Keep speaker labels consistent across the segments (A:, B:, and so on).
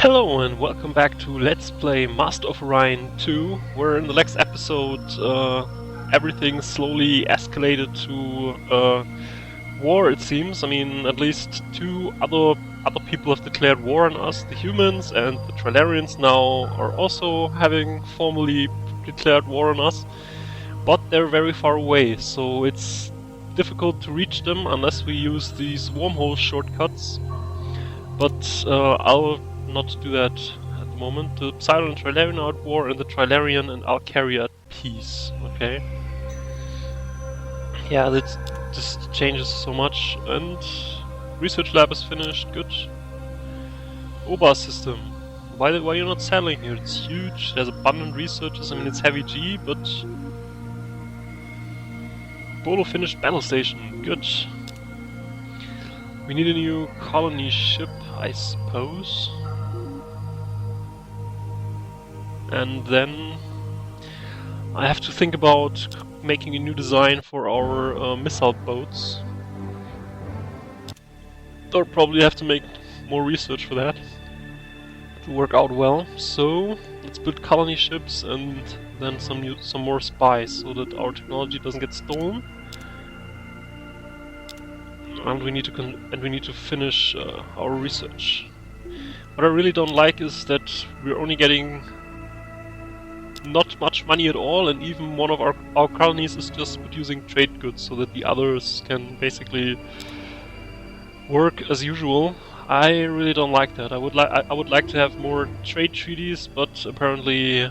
A: Hello and welcome back to Let's Play Master of Orion II, where in the next episode everything slowly escalated to war, it seems. I mean, at least two other people have declared war on us. The humans and the Trilarians now are also having formally declared war on us, but they're very far away, so it's difficult to reach them unless we use these wormhole shortcuts. But I'll not do that at the moment. The Poseidon and Trilarian are at war, and the Trilarian and Alcaria at peace. Okay. Yeah, that just changes so much. And research lab is finished. Good. OBA system. Why are you not settling here? It's huge. There's abundant researchers. I mean, it's heavy G, but Bolo finished battle station. Good. We need a new colony ship, I suppose. And then I have to think about making a new design for our missile boats. I'll probably have to make more research for that to work out well. So let's build colony ships and then some more spies so that our technology doesn't get stolen. And we need to finish our research. What I really don't like is that we're only getting not much money at all, and even one of our colonies is just producing trade goods so that the others can basically work as usual. I really don't like that. I would like to have more trade treaties, but apparently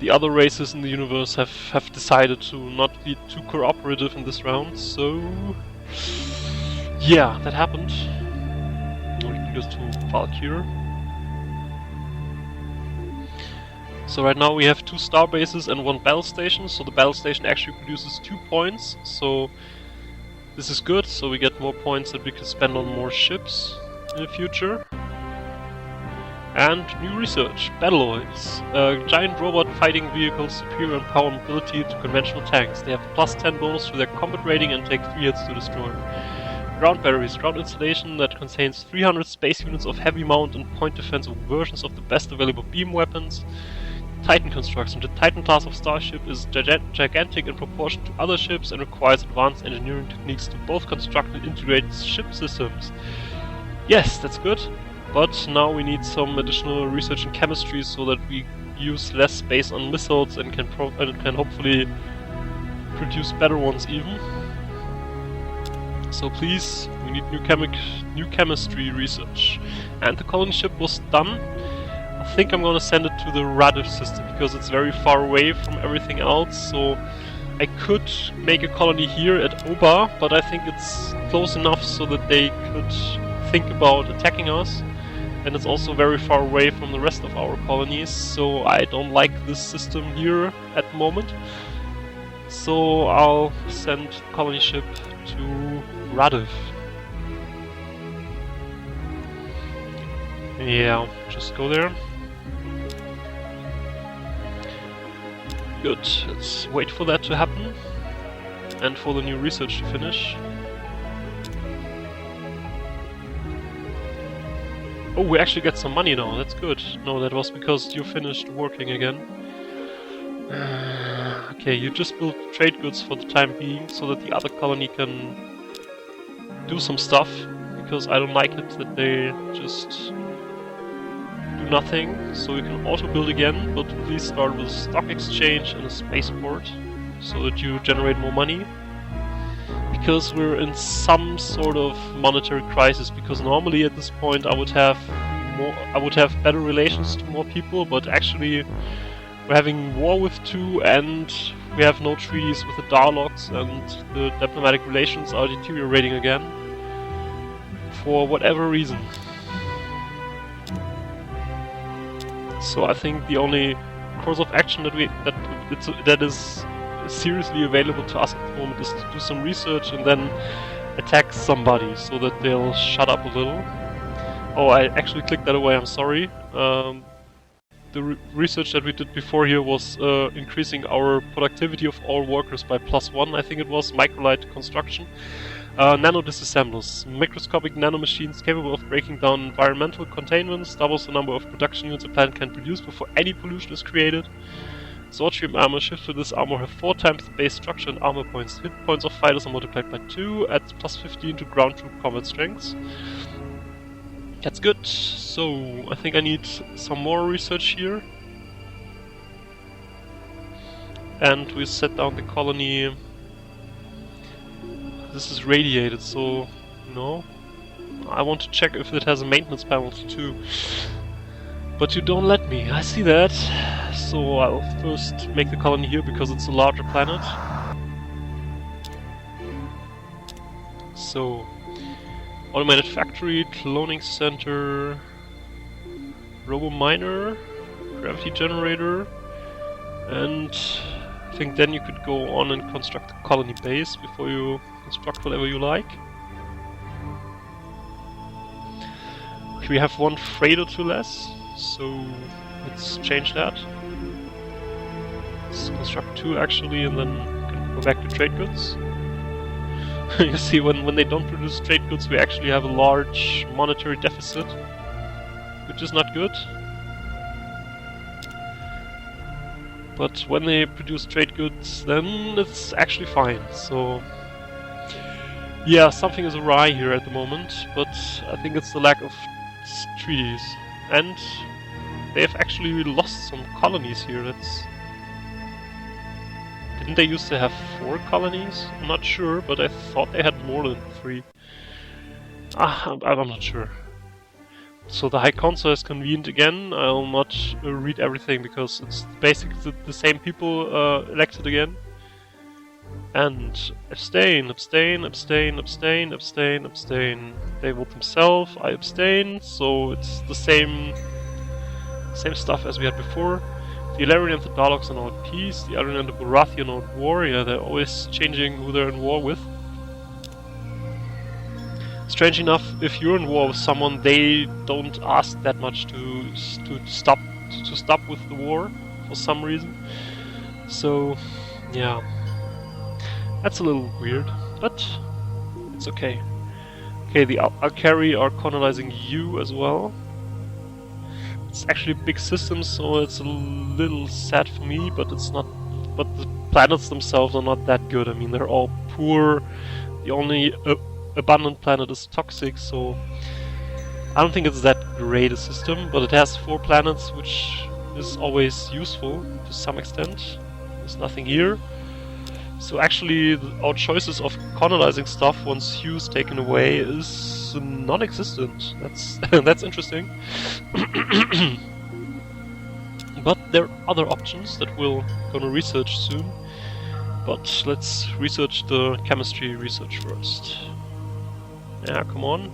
A: the other races in the universe have decided to not be too cooperative in this round, so yeah, that happened. We can go to Valkyr. So right now we have 2 star bases and 1 battle station, so the battle station actually produces 2 points, so this is good, so we get more points that we can spend on more ships in the future. And new research, Battleoids. Giant robot fighting vehicles superior in power and mobility to conventional tanks. They have plus 10 bonus to their combat rating and take 3 hits to destroy. Ground batteries, ground installation that contains 300 space units of heavy mount and point defense versions of the best available beam weapons. Titan construction. The Titan class of starship is gigantic in proportion to other ships and requires advanced engineering techniques to both construct and integrate ship systems. Yes, that's good, but now we need some additional research in chemistry so that we use less space on missiles and can hopefully produce better ones even. So please, we need new chemistry research. And the colony ship was done. I think I'm gonna send it to the Radiv system because it's very far away from everything else, so I could make a colony here at Oba, but I think it's close enough so that they could think about attacking us, and it's also very far away from the rest of our colonies, so I don't like this system here at the moment. So I'll send the colony ship to Radiv. Yeah, just go there. Good, let's wait for that to happen and for the new research to finish. Oh, we actually get some money now, that's good. No, that was because you finished working again. Okay, you just build trade goods for the time being so that the other colony can do some stuff, because I don't like it that they just do nothing. So you can auto build again, but please start with a stock exchange and a spaceport so that you generate more money, because we're in some sort of monetary crisis. Because normally at this point I would have better relations to more people, but actually we're having war with 2 and we have no treaties with the Darloks, and the diplomatic relations are deteriorating again for whatever reason. So I think the only course of action that is seriously available to us at the moment is to do some research and then attack somebody so that they'll shut up a little. Oh, I actually clicked that away, I'm sorry. The research that we did before here was increasing our productivity of all workers by +1, I think it was, microlight construction. Nano disassemblers. Microscopic nanomachines capable of breaking down environmental containments, doubles the number of production units a planet can produce before any pollution is created. Swordstream armor. Shifts to this armor have 4 times the base structure and armor points. Hit points of fighters are multiplied by 2, adds plus 15 to ground troop combat strengths. That's good. So, I think I need some more research here. And we set down the colony. This is radiated, so no. I want to check if it has a maintenance penalty too. But you don't let me, I see that. So I'll first make the colony here because it's a larger planet. So, automated factory, cloning center, robo-miner, gravity generator, and I think then you could go on and construct a colony base before you construct whatever you like. We have 1 freighter to less, so let's change that. Let's construct 2 actually, and then we can go back to trade goods. You see, when they don't produce trade goods, we actually have a large monetary deficit, which is not good. But when they produce trade goods, then it's actually fine. So yeah, something is awry here at the moment, but I think it's the lack of treaties. And they have actually lost some colonies here. Didn't they used to have 4 colonies? I'm not sure, but I thought they had more than 3. I'm not sure. So the High Council has convened again. I'll not read everything because it's basically the same people elected again. And abstain, abstain, abstain, abstain, abstain, abstain. They vote themselves, I abstain, so it's the same stuff as we had before. The Illyrian and the Daleks are now at peace, the Arian and the Barathi are now at war. Yeah, they're always changing who they're in war with. Strange enough, if you're in war with someone, they don't ask that much to stop with the war for some reason. So, yeah, that's a little weird, but it's okay. Okay, the Alkari are colonizing you as well. It's actually a big system, so it's a little sad for me, but it's not. But the planets themselves are not that good. I mean, they're all poor. The only abundant planet is toxic, so I don't think it's that great a system, but it has 4 planets, which is always useful to some extent. There's nothing here. So actually our choices of colonizing stuff once Hugh's taken away is non-existent. That's interesting. But there are other options that we're gonna research soon. But let's research the chemistry research first. Yeah, come on.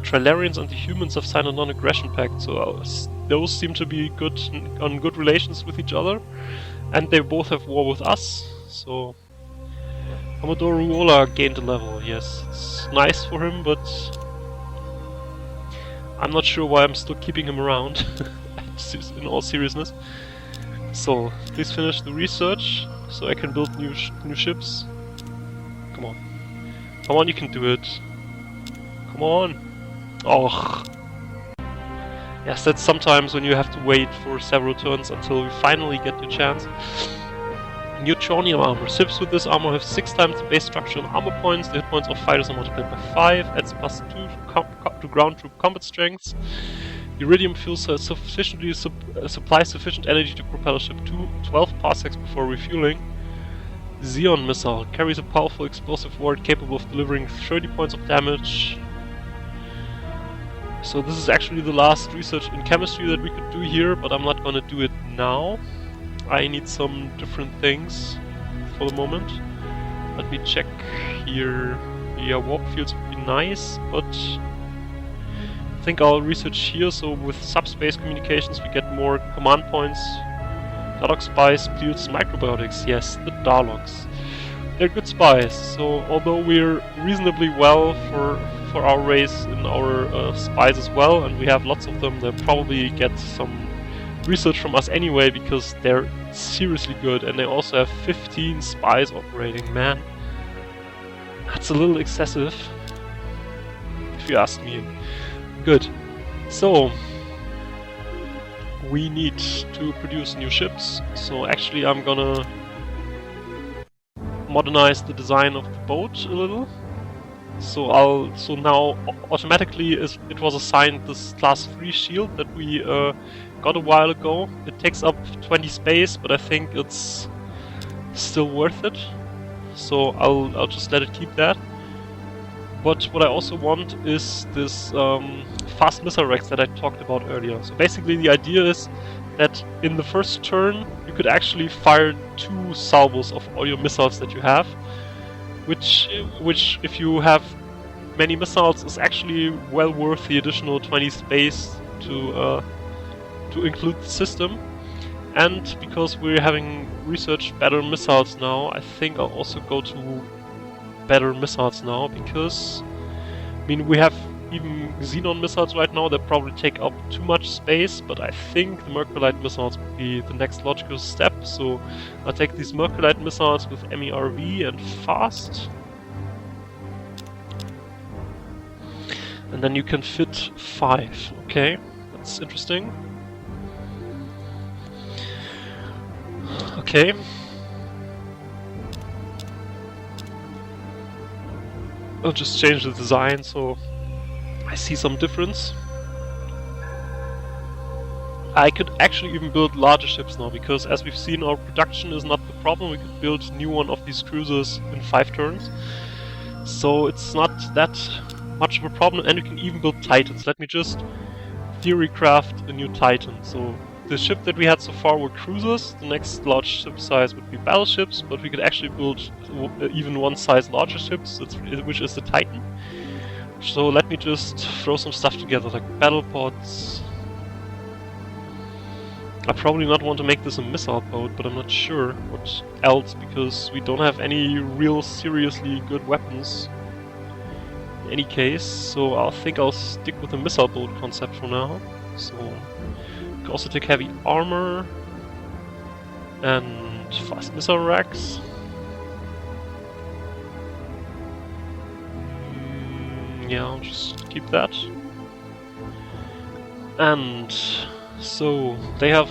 A: Trilarians and the humans have signed a non-aggression pact, so those seem to be on good relations with each other, and they both have war with us. So Commodore Ruola gained a level. Yes, it's nice for him, but I'm not sure why I'm still keeping him around. In all seriousness. So please finish the research so I can build new ships. Come on. Come on, you can do it. Come on. Oh. Yes, that's sometimes when you have to wait for several turns until we finally get the chance. Neutronium armor. Ships with this armor have 6 times the base structure and armor points. The hit points of fighters are multiplied by 5. Adds plus 2 to ground troop combat strengths. Iridium fuel cells supply sufficient energy to propel a ship 12 parsecs before refueling. Xeon missile carries a powerful explosive ward capable of delivering 30 points of damage. So this is actually the last research in chemistry that we could do here, but I'm not gonna do it now. I need some different things for the moment. Let me check here. Yeah, warp fields would be nice, but I think I'll research here. So with subspace communications we get more command points. Dalek spies builds microbiotics. Yes, the Daleks. They're good spies, so although we're reasonably well for our race in our spies as well, and we have lots of them, they'll probably get some research from us anyway because they're seriously good, and they also have 15 spies operating. Man, that's a little excessive, if you ask me. Good. So we need to produce new ships. So actually I'm gonna modernize the design of the boat a little. So now automatically it was assigned this class 3 shield that we got a while ago. It takes up 20 space, but I think it's still worth it. So I'll just let it keep that. But what I also want is this fast missile racks that I talked about earlier. So basically the idea is that in the first turn you could actually fire 2 salvos of all your missiles that you have, which if you have many missiles is actually well worth the additional 20 space to include the system. And because we're having researched better missiles now, I think I'll also go to better missiles now, because I mean we have even Xenon missiles right now that probably take up too much space, but I think the Mercurite missiles would be the next logical step. So I'll take these Mercurite missiles with MERV and fast, and then you can fit 5. Okay, that's interesting. Okay. I'll just change the design so I see some difference. I could actually even build larger ships now, because as we've seen, our production is not the problem. We could build a new one of these cruisers in 5 turns. So it's not that much of a problem, and we can even build Titans. Let me just theory craft a new Titan. So the ship that we had so far were cruisers. The next large ship size would be battleships, but we could actually build even one size larger ships, which is the Titan. So let me just throw some stuff together, like battle pods. I probably not want to make this a missile boat, but I'm not sure what else, because we don't have any real seriously good weapons in any case. So I think I'll stick with the missile boat concept for now. So we can also take heavy armor and fast missile racks. Yeah, I'll just keep that. And so they have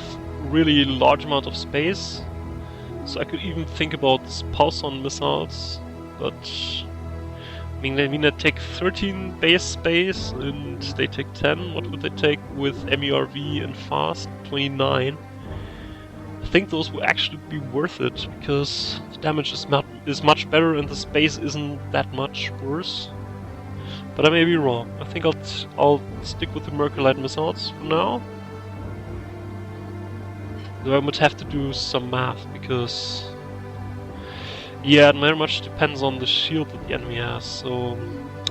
A: really large amount of space. So I could even think about these pulsar missiles, but I mean they take 13 base space and they take 10. What would they take with MERV and fast? 29. I think those would actually be worth it, because the damage is much better and the space isn't that much worse. But I may be wrong. I think I'll stick with the Mercurite missiles for now. Though I would have to do some math, because yeah, it very much depends on the shield that the enemy has. So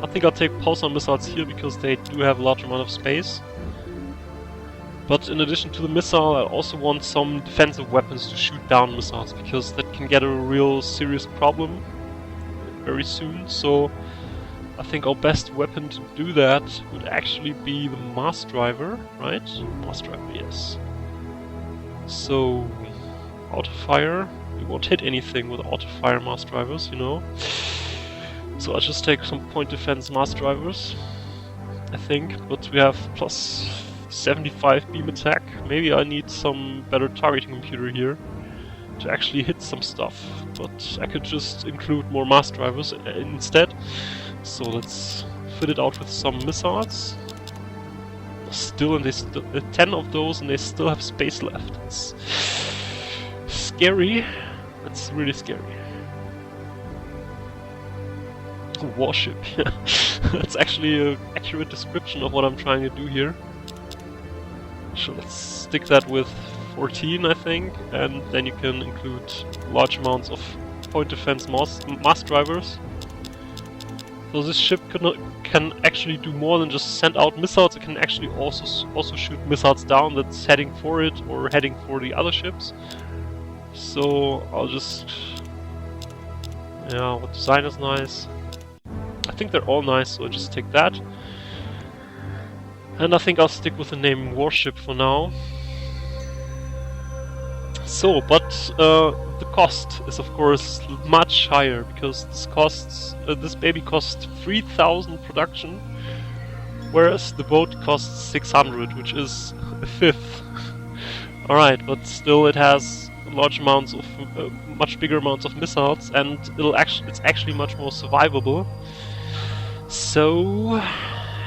A: I think I'll take pulsar missiles here because they do have a large amount of space. But in addition to the missile, I also want some defensive weapons to shoot down missiles, because that can get a real serious problem very soon. So I think our best weapon to do that would actually be the Mars Driver, right? Mars Driver, yes. So, auto-fire. We won't hit anything with auto-fire Mars Drivers, you know. So I'll just take some point defense Mars Drivers, I think. But we have plus 75 beam attack. Maybe I need some better targeting computer here to actually hit some stuff. But I could just include more Mars Drivers instead. So let's fit it out with some missiles. Still, and 10 of those, and they still have space left. It's scary. That's really scary. A warship. Yeah, that's actually an accurate description of what I'm trying to do here. So let's stick that with 14, I think, and then you can include large amounts of point defense mass drivers. So this ship can actually do more than just send out missiles. It can actually also shoot missiles down that's heading for it or heading for the other ships. So I'll just... yeah, what design is nice? I think they're all nice, so I'll just take that. And I think I'll stick with the name Warship for now. So, but the cost is of course much higher, because this baby costs 3,000 production, whereas the boat costs 600, which is a fifth. Alright, but still it has large amounts of, much bigger amounts of missiles, and it's actually much more survivable. So,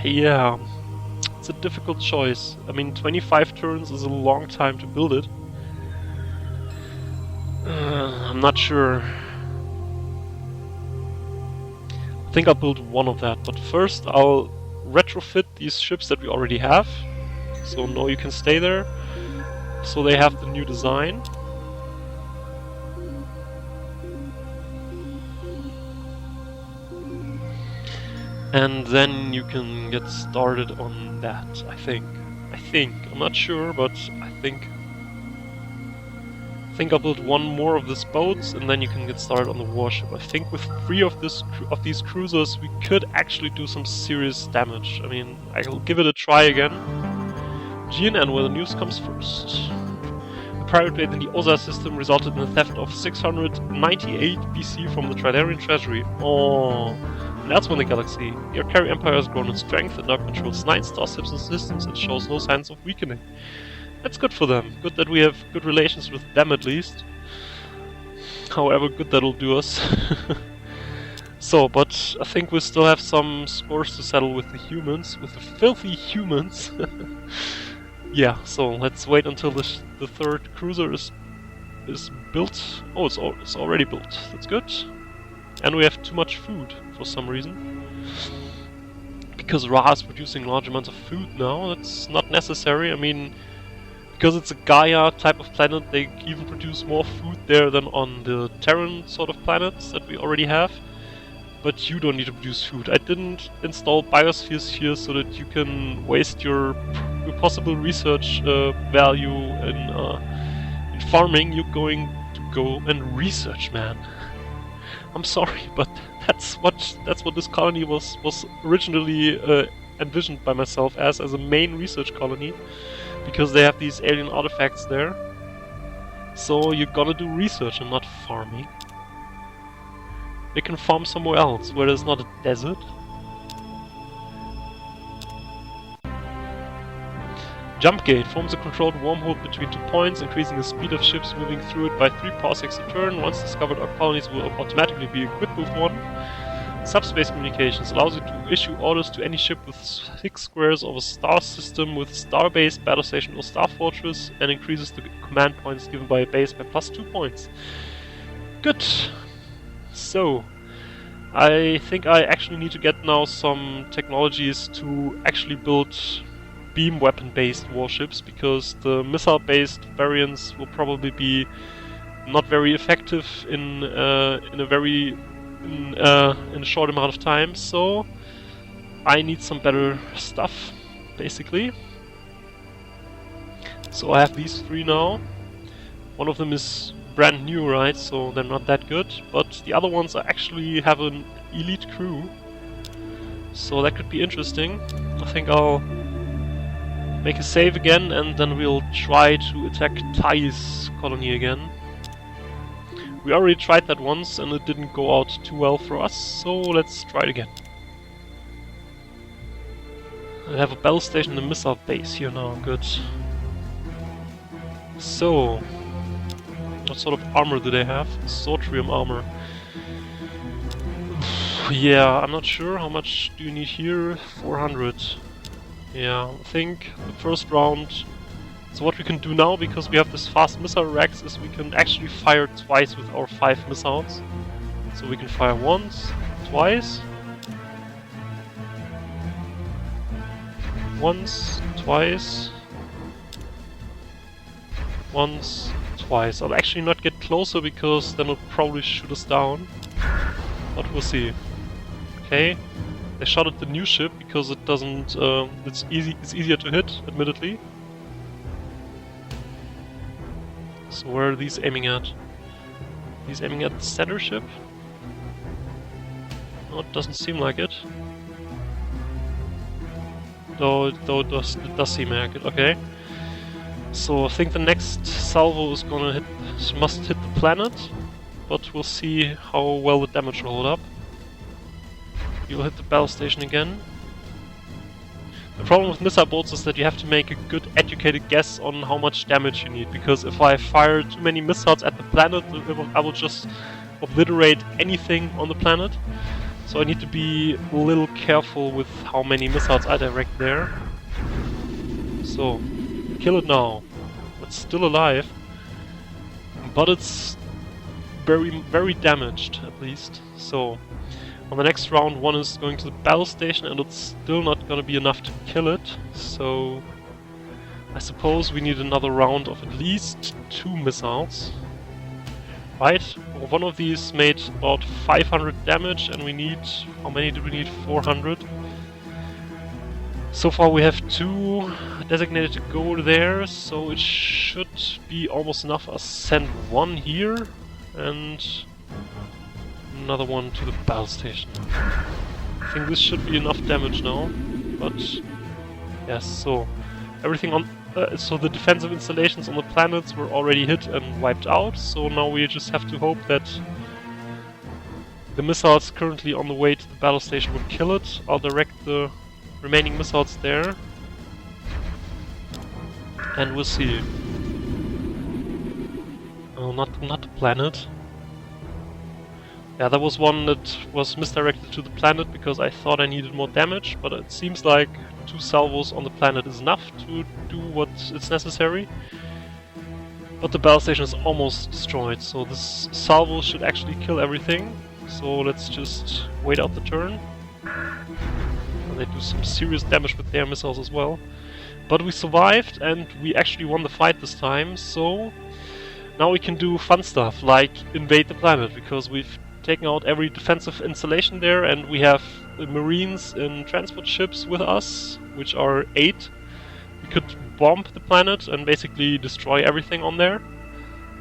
A: yeah, it's a difficult choice. I mean, 25 turns is a long time to build it. I'm not sure. I think I'll build one of that, but first I'll retrofit these ships that we already have. So no, you can stay there. So they have the new design. And then you can get started on that, I think. I'm not sure, but I think I'll build one more of these boats, and then you can get started on the warship. I think with 3 of these cruisers we could actually do some serious damage. I mean, I'll give it a try again. GNN, where the news comes first. A pirate raid in the Osa system resulted in the theft of 698 BC from the Tridarian treasury. Oh, and that's when the galaxy. The Arcari Empire has grown in strength and now controls 9 star ships and systems and shows no signs of weakening. That's good for them. Good that we have good relations with them at least. However good that'll do us. So, but I think we still have some scores to settle with the humans, with the filthy humans. Yeah, so let's wait until the third cruiser is built. Oh, it's already built. That's good. And we have too much food for some reason. Because Ra is producing large amounts of food now. That's not necessary. I mean, because it's a Gaia type of planet, they even produce more food there than on the Terran sort of planets that we already have. But you don't need to produce food. I didn't install biospheres here so that you can waste your possible research value in farming. You're going to go and research, man. I'm sorry, but that's what this colony was originally envisioned by myself as a main research colony, because they have these alien artifacts there. So you're gonna do research and not farming. They can farm somewhere else, where there's not a desert. Jump gate forms a controlled wormhole between 2 points, increasing the speed of ships moving through it by 3 parsecs a turn. Once discovered, our colonies will automatically be equipped with one. Subspace communications allows you to issue orders to any ship with 6 squares of a star system with star base, battle station or star fortress, and increases the command points given by a base by +2 points. Good. So, I think I actually need to get now some technologies to actually build beam weapon based warships, because the missile based variants will probably be not very effective in a short amount of time. So I need some better stuff, basically. So I have these 3 now. One of them is brand new, right? So they're not that good, but the other ones actually have an elite crew. So that could be interesting. I think I'll make a save again, and then we'll try to attack Tai's colony again. We already tried that once and it didn't go out too well for us, so let's try it again. I have a battle station and a missile base here now, good. So, what sort of armor do they have? Sortrium armor. Yeah, I'm not sure. How much do you need here? 400. Yeah, I think the first round... So what we can do now, because we have this fast missile racks, is we can actually fire twice with our 5 missiles. So we can fire once, twice. Once, twice. Once, twice. I'll actually not get closer, because then it'll probably shoot us down. But we'll see. Okay. They shot at the new ship because it doesn't. It's easier to hit, admittedly. So where are these aiming at? He's aiming at the center ship? No, it doesn't seem like it. Though it does seem like it. Okay. So I think the next salvo is must hit the planet, but we'll see how well the damage will hold up. You'll hit the battle station again. The problem with missile bolts is that you have to make a good educated guess on how much damage you need, because if I fire too many missiles at the planet, I will just obliterate anything on the planet. So I need to be a little careful with how many missiles I direct there. So, kill it now. It's still alive, but it's very, very damaged, at least. So, on the next round, one is going to the battle station, and it's still not going to be enough to kill it. So, I suppose we need another round of at least 2 missiles. Right? One of these made about 500 damage, and we need... how many do we need? 400. So far we have 2 designated to go there, so it should be almost enough. I'll send 1 here, and another one to the battle station. I think this should be enough damage now, but... yes, so... everything on... so the defensive installations on the planets were already hit and wiped out, so now we just have to hope that the missiles currently on the way to the battle station will kill it. I'll direct the remaining missiles there, and we'll see. Oh, not the planet. Yeah, that was one that was misdirected to the planet because I thought I needed more damage, but it seems like 2 salvos on the planet is enough to do what is necessary. But the battle station is almost destroyed, so this salvo should actually kill everything. So let's just wait out the turn. And they do some serious damage with their missiles as well. But we survived, and we actually won the fight this time, so now we can do fun stuff like invade the planet, because we've taken out every defensive installation there, and we have marines in transport ships with us, which are 8. We could bomb the planet and basically destroy everything on there,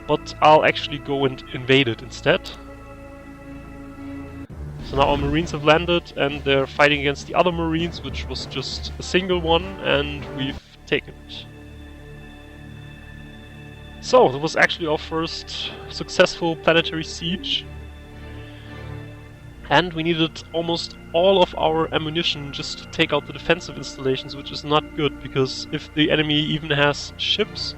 A: but I'll actually go and invade it instead. So now our marines have landed, and they're fighting against the other marines, which was just a single one, and we've taken it. So, that was actually our first successful planetary siege. And we needed almost all of our ammunition just to take out the defensive installations, which is not good, because if the enemy even has ships,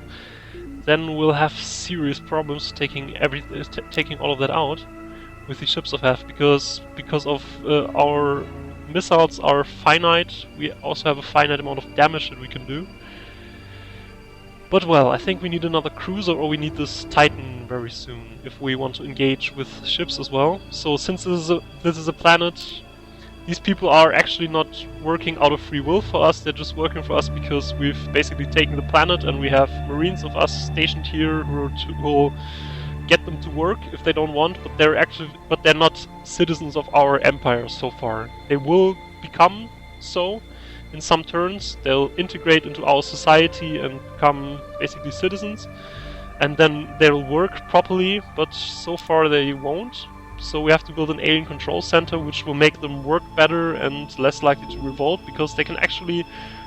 A: then we'll have serious problems taking all of that out with the ships of half, because of our missiles are finite. We also have a finite amount of damage that we can do. But well, I think we need another cruiser, or we need this Titan very soon if we want to engage with ships as well. So since this is a planet, these people are actually not working out of free will for us. They're just working for us because we've basically taken the planet, and we have marines of us stationed here who will get them to work if they don't want. But they're not citizens of our empire so far. They will become so. In some turns, they'll integrate into our society and become basically citizens, and then they'll work properly, but so far they won't. So we have to build an alien control center which will make them work better and less likely to revolt, because they can actually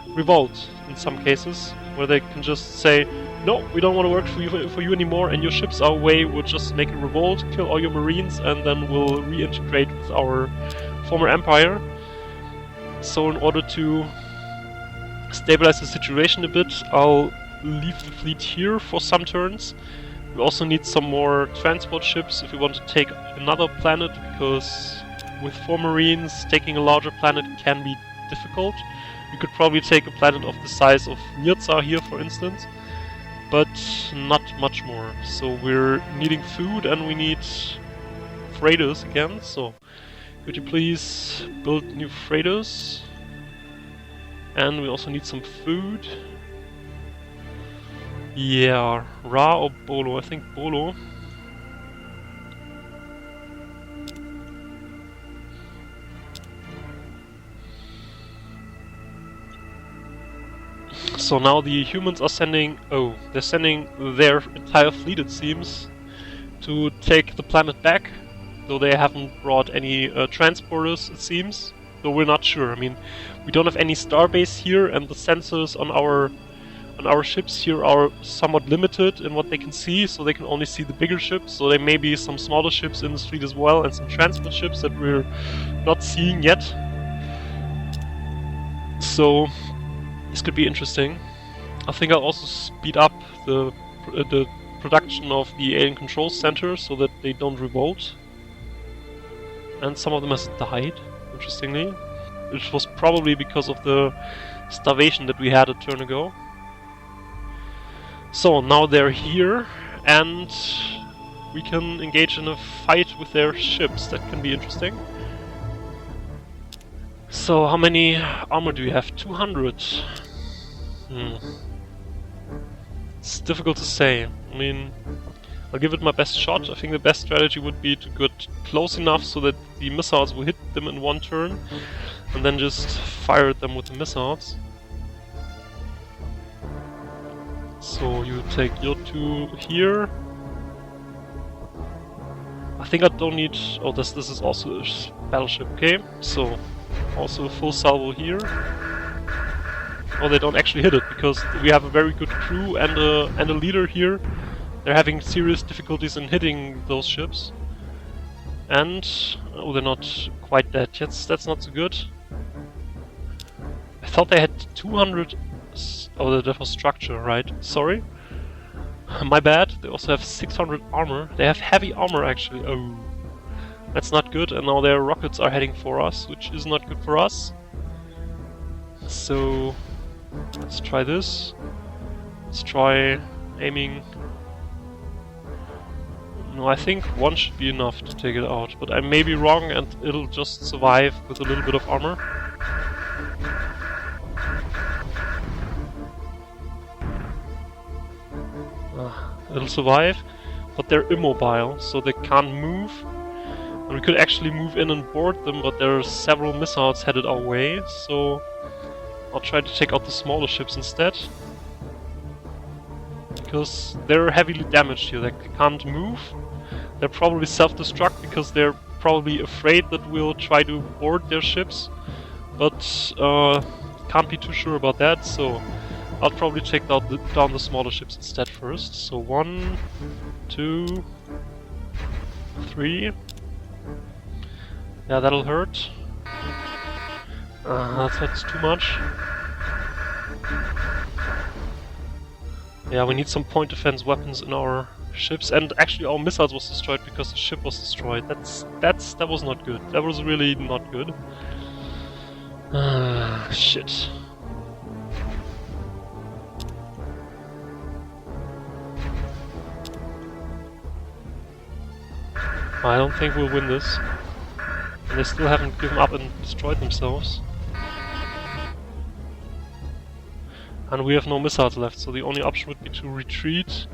A: revolt in some cases, where they can just say, no, we don't want to work for you anymore, and your ships are away, we'll just make a revolt, kill all your marines, and then we'll reintegrate with our former empire. So in order to stabilize the situation a bit, I'll leave the fleet here for some turns. We also need some more transport ships if we want to take another planet, because with 4 marines, taking a larger planet can be difficult. We could probably take a planet of the size of Mirza here, for instance, but not much more. So we're needing food, and we need freighters again, so could you please build new freighters? And we also need some food. Yeah, Ra or Bolo? I think Bolo. So now the humans are sending... oh, they're sending their entire fleet, it seems, to take the planet back. Though they haven't brought any transporters, it seems. Though we're not sure. I mean, we don't have any starbase here, and the sensors on and our ships here are somewhat limited in what they can see, so they can only see the bigger ships. So there may be some smaller ships in this fleet as well, and some transport ships that we're not seeing yet. So this could be interesting. I think I'll also speed up the production of the alien control center so that they don't revolt. And some of them has died, interestingly, which was probably because of the starvation that we had a turn ago. So now they're here, and we can engage in a fight with their ships. That can be interesting. So how many armor do we have? 200. It's difficult to say. I mean, I'll give it my best shot. I think the best strategy would be to get close enough so that the missiles will hit them in one turn, and then just fire at them with the missiles. So you take your 2 here. I think I don't need... oh, this is also a battleship, okay. So, also a full salvo here. Oh, they don't actually hit it, because we have a very good crew and a leader here. They're having serious difficulties in hitting those ships. And... oh, they're not quite dead yet. That's not so good. I thought they had 200... oh, that was structure, right? Sorry. My bad. They also have 600 armor. They have heavy armor, actually. Oh. That's not good. And now their rockets are heading for us, which is not good for us. So... let's try this. Let's try aiming... no, I think 1 should be enough to take it out. But I may be wrong, and it'll just survive with a little bit of armor. It'll survive, but they're immobile, so they can't move. And we could actually move in and board them, but there are several missiles headed our way, so I'll try to take out the smaller ships instead. Because they're heavily damaged here, they can't move. They're probably self-destruct because they're probably afraid that we'll try to board their ships, but can't be too sure about that, so I'll probably take down the smaller ships instead first. So 1, 2, 3. Yeah, that'll hurt. That's too much. Yeah, we need some point defense weapons in our ships, and actually our missiles was destroyed because the ship was destroyed. That was not good. That was really not good. Shit. I don't think we'll win this. And they still haven't given up and destroyed themselves. And we have no missiles left, so the only option would be to retreat.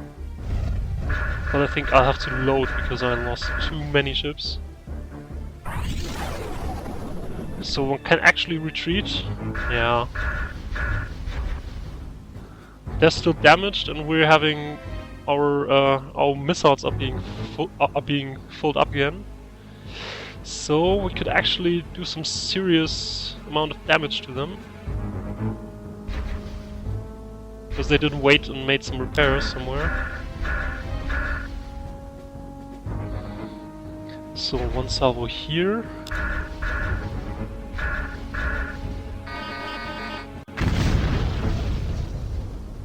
A: But I think I'll have to load because I lost too many ships. So one can actually retreat. Yeah. They're still damaged, and we're having our missiles are being filled up again. So we could actually do some serious amount of damage to them. Because they didn't wait and made some repairs somewhere. So 1 salvo here.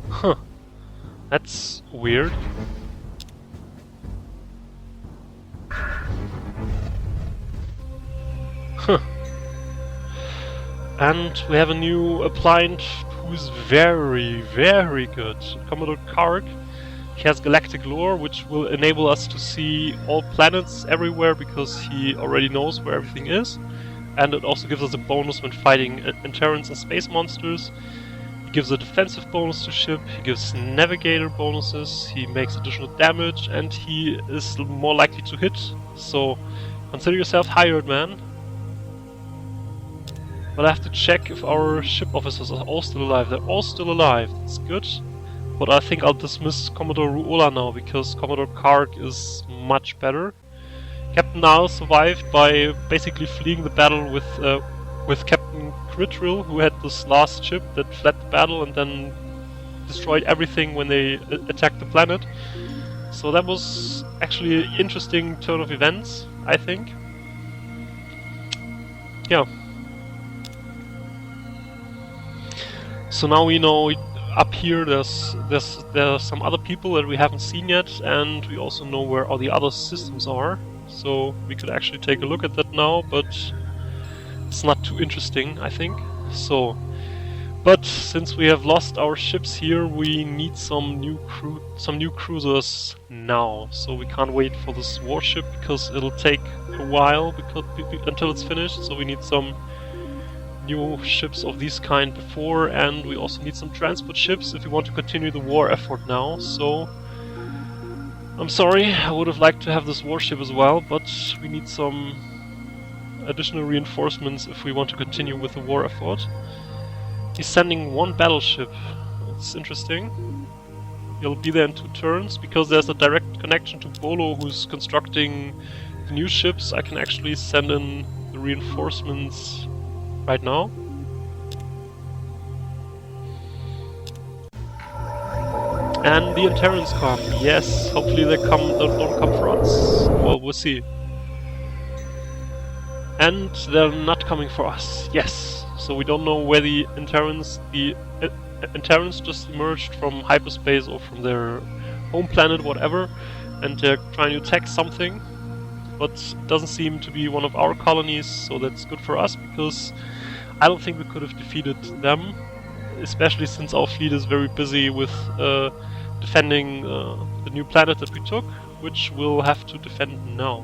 A: Huh. That's weird. Huh. And we have a new appliant who's very, very good. Commodore Karg. He has galactic lore, which will enable us to see all planets everywhere because he already knows where everything is. And it also gives us a bonus when fighting Antares and space monsters. He gives a defensive bonus to ship, he gives navigator bonuses, he makes additional damage, and he is more likely to hit. So consider yourself hired, man. But I have to check if our ship officers are all still alive. They're all still alive, that's good. But I think I'll dismiss Commodore Ruola now, because Commodore Karg is much better. Captain Nile survived by basically fleeing the battle with Captain Critril, who had this last ship that fled the battle and then destroyed everything when they attacked the planet. So that was actually an interesting turn of events, I think. Yeah. So now we know up here there's some other people that we haven't seen yet, and we also know where all the other systems are. So we could actually take a look at that now, but it's not too interesting, I think. So, but since we have lost our ships here, we need some new cruisers now. So we can't wait for this warship because it'll take a while until it's finished. So we need some new ships of this kind before, and we also need some transport ships if we want to continue the war effort now. So I'm sorry, I would have liked to have this warship as well, but we need some additional reinforcements if we want to continue with the war effort. He's sending one battleship. It's interesting. He'll be there in 2 turns because there's a direct connection to Bolo, who's constructing the new ships. I can actually send in the reinforcements right now. And the Antares come. Yes, hopefully they don't come for us. Well, we'll see. And they're not coming for us. Yes. So we don't know where the Antares just emerged from hyperspace or from their home planet, whatever, and they're trying to attack something. But it doesn't seem to be one of our colonies, so that's good for us because I don't think we could have defeated them, especially since our fleet is very busy with defending the new planet that we took, which we'll have to defend now.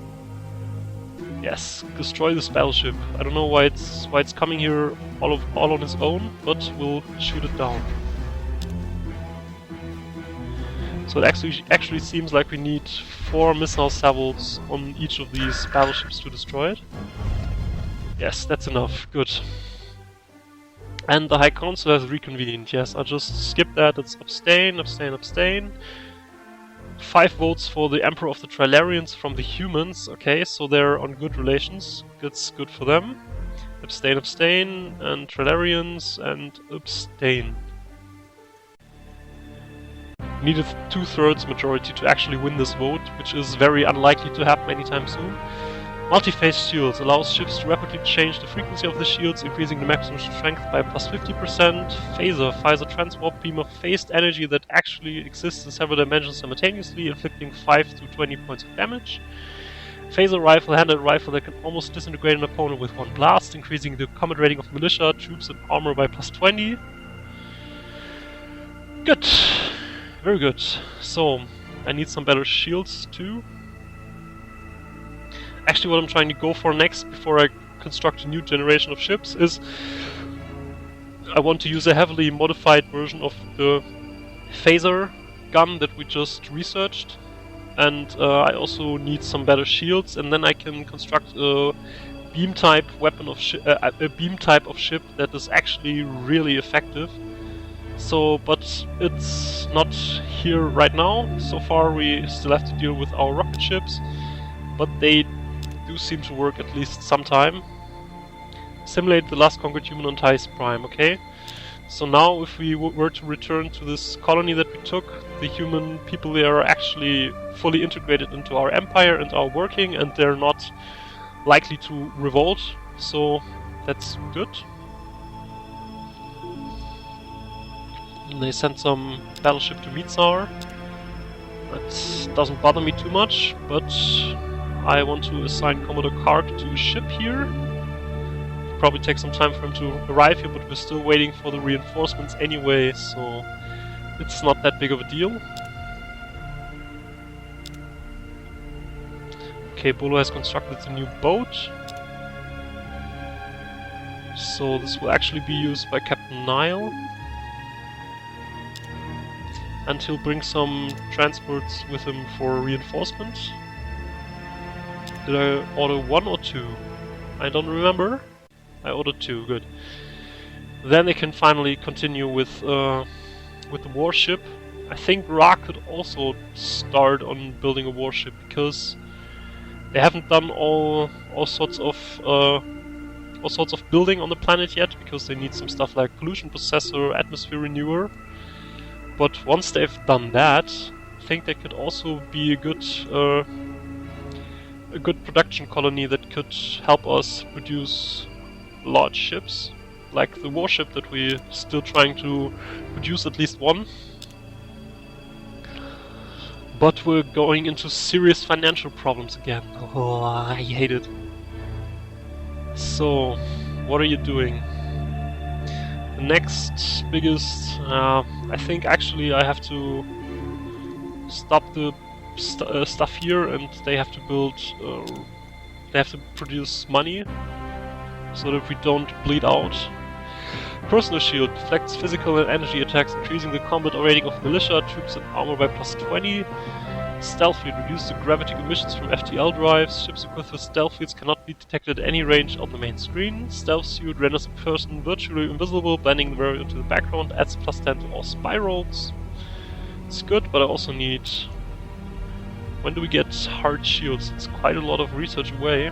A: Yes, destroy this battleship. I don't know why it's coming here all on its own, but we'll shoot it down. So it actually seems like we need 4 missile salvos on each of these battleships to destroy it. Yes, that's enough. Good. And the High Council has reconvened. Yes, I'll just skip that. It's abstain, abstain, abstain. 5 votes for the Emperor of the Trilarians from the humans. Okay, so they're on good relations. That's good for them. Abstain, abstain, and Trilarians, and abstain. Needed 2/3 majority to actually win this vote, which is very unlikely to happen anytime soon. Multi-phase shields allows ships to rapidly change the frequency of the shields, increasing the maximum strength by plus 50%. Phaser fires a transwarp beam of phased energy that actually exists in several dimensions simultaneously, inflicting 5 to 20 points of damage. Phaser rifle, handheld rifle that can almost disintegrate an opponent with 1 blast, increasing the combat rating of militia, troops, and armor by plus 20. Good. Very good. So, I need some better shields too. Actually, what I'm trying to go for next, before I construct a new generation of ships, is I want to use a heavily modified version of the phaser gun that we just researched, and I also need some better shields, and then I can construct a beam type weapon of a beam type of ship that is actually really effective. So, but it's not here right now. So far, we still have to deal with our rocket ships, but they do seem to work at least sometime. Simulate the last conquered human on Thais Prime, okay? So now if we were to return to this colony that we took, the human people there are actually fully integrated into our empire and are working, and they're not likely to revolt, so that's good. And they sent some battleship to Mizar. That doesn't bother me too much, but I want to assign Commodore Karg to a ship here. It'll probably take some time for him to arrive here, but we're still waiting for the reinforcements anyway, so it's not that big of a deal. Okay, Bolo has constructed a new boat. So this will actually be used by Captain Nile. And he'll bring some transports with him for reinforcement. Did I order 1 or 2? I don't remember. I ordered 2, good. Then they can finally continue with the warship. I think Ra could also start on building a warship because they haven't done all sorts of building on the planet yet, because they need some stuff like pollution processor, atmosphere renewer. But once they've done that, I think they could also be a good production colony that could help us produce large ships, like the warship that we're still trying to produce at least one. But we're going into serious financial problems again. Oh, I hate it. So, what are you doing? The next biggest... I think actually I have to stop the stuff here, and they have to build... they have to produce money, so that we don't bleed out. Personal shield deflects physical and energy attacks, increasing the combat rating of militia, troops and armor by +20. Stealth field reduces the gravity emissions from FTL drives. Ships equipped with stealth fields cannot be detected at any range on the main screen. Stealth suit renders a person virtually invisible, blending the warrior into the background, adds +10 to all spy rolls. It's good, but I also need... When do we get hard shields? It's quite a lot of research away.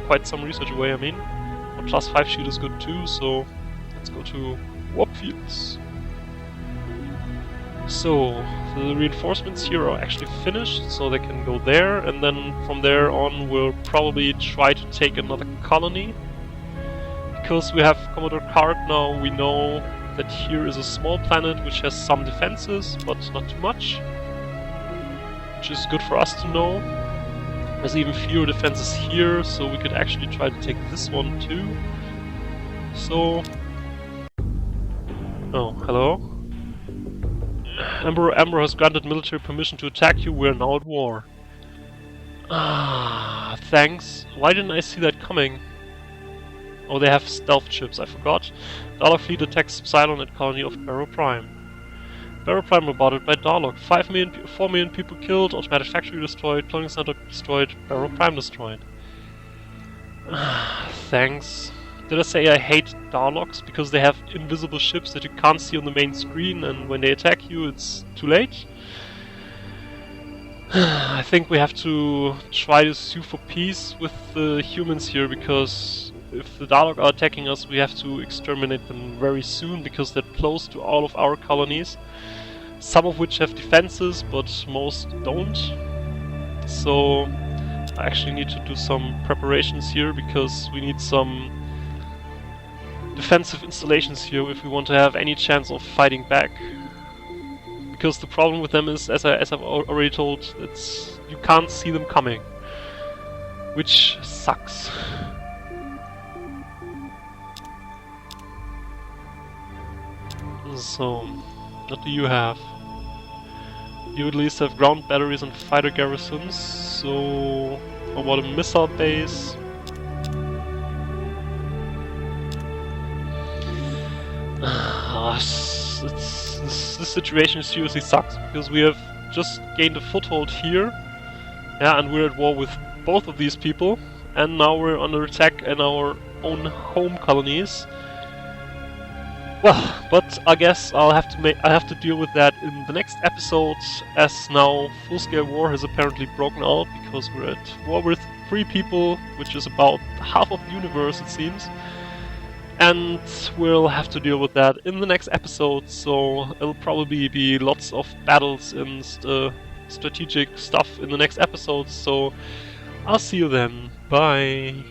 A: Quite some research away, I mean. A +5 shield is good too, so let's go to warp fields. So, the reinforcements here are actually finished, so they can go there, and then from there on we'll probably try to take another colony. Because we have Commodore Card now, we know that here is a small planet which has some defenses, but not too much. Which is good for us to know. There's even fewer defenses here, so we could actually try to take this one too. So... Oh, hello? Emperor Amber has granted military permission to attack you, we're now at war. Ah, thanks. Why didn't I see that coming? Oh, they have stealth ships, I forgot. Dalek fleet attacks Cylon at colony of Barrow Prime. Barrow Prime aborted by Dalek. 4 million people killed, automatic factory destroyed, cloning center destroyed, Barrow Prime destroyed. Ah, thanks. Did I say I hate Daleks because they have invisible ships that you can't see on the main screen, and when they attack you it's too late? I think we have to try to sue for peace with the humans here, because if the Daleks are attacking us we have to exterminate them very soon, because they're close to all of our colonies. Some of which have defenses, but most don't. So I actually need to do some preparations here, because we need some defensive installations here if we want to have any chance of fighting back. Because the problem with them is, as I've already told, it's you can't see them coming, which sucks. So, what do you have? You at least have ground batteries and fighter garrisons, so... How about a missile base? This situation seriously sucks, because we have just gained a foothold here, yeah, and we're at war with both of these people, and now we're under attack in our own home colonies. Well, but I guess I have to deal with that in the next episode, as now full-scale war has apparently broken out, because we're at war with 3 people, which is about half of the universe, it seems. And we'll have to deal with that in the next episode, so it'll probably be lots of battles and strategic stuff in the next episode, so I'll see you then. Bye!